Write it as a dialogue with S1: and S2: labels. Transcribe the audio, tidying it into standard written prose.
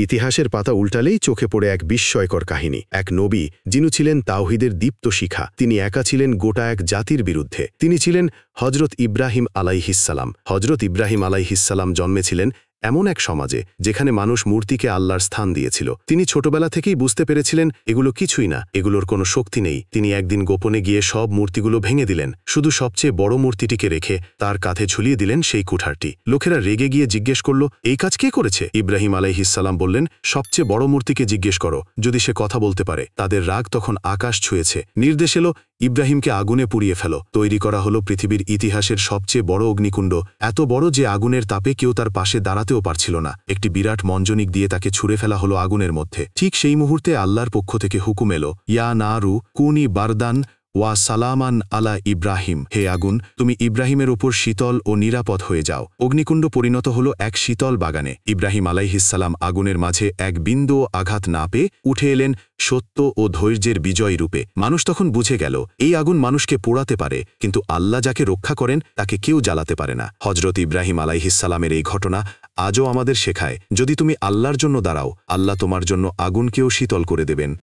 S1: ইতিহাসের পাতা উল্টালেই চোখে পড়ে এক বিস্ময়কর কাহিনী। এক নবী, যিনি ছিলেন তাওহীদের দীপ্ত শিখা। তিনি একা ছিলেন গোটা এক জাতির বিরুদ্ধে। তিনি ছিলেন হজরত ইব্রাহিম আলাইহিসসালাম। হজরত ইব্রাহিম আলাইহিসসালাম জন্মেছিলেন এমন এক সমাজে যেখানে মানুষ মূর্তিকে আল্লাহর স্থান দিয়েছিল। তিনি ছোটবেলা থেকেই বুঝতে পেরেছিলেন এগুলো কিছুই না, এগুলোর কোনো শক্তি নেই। তিনি একদিন গোপনে গিয়ে সব মূর্তিগুলো ভেঙে দিলেন, শুধু সবচেয়ে বড় মূর্তিটিকে রেখে তার কাঁধে ঝুলিয়ে দিলেন সেই কুঠারটি। লোকেরা রেগে গিয়ে জিজ্ঞেস করল, এই কাজ কে করেছে? ইব্রাহিম আলাইহিসসালাম বললেন, সবচেয়ে বড় মূর্তিকে জিজ্ঞেস করো, যদি সে কথা বলতে পারে। তাদের রাগ তখন আকাশ ছুঁয়েছে। নির্দেশ এলো, ইব্রাহিমকে আগুনে পুড়িয়ে ফেলো। তৈরি করা হলো পৃথিবীর ইতিহাসের সবচেয়ে বড় অগ্নিকুণ্ড, এত বড় যে আগুনের তাপে কেউ তার পাশে দাঁড়াতেও পারছিল না। একটি বিরাট মঞ্জনিক দিয়ে তাকে ছুঁড়ে ফেলা হলো আগুনের মধ্যে। ঠিক সেই মুহূর্তে আল্লাহর পক্ষ থেকে হুকুম এলো, ইয়া নারু কুনি বারদান ওয়া সালামান আলা ইব্রাহিম। হে আগুন, তুমি ইব্রাহিমের ওপর শীতল ও নিরাপদ হয়ে যাও। অগ্নিকুণ্ড পরিণত হলো এক শীতল বাগানে। ইব্রাহিম আলাইহিসসালাম আগুনের মাঝে এক বিন্দুও আঘাত না পেয়ে উঠে এলেন সত্য ও ধৈর্যের বিজয় রূপে। মানুষ তখন বুঝে গেল, এই আগুন মানুষকে পোড়াতে পারে, কিন্তু আল্লাহ যাকে রক্ষা করেন তাকে কেউ জ্বালাতে পারে না। হজরত ইব্রাহিম আলাইহিসসালামের এই ঘটনা আজও আমাদের শেখায়, যদি তুমি আল্লাহর জন্য দাঁড়াও, আল্লাহ তোমার জন্য আগুনকেও শীতল করে দেবেন।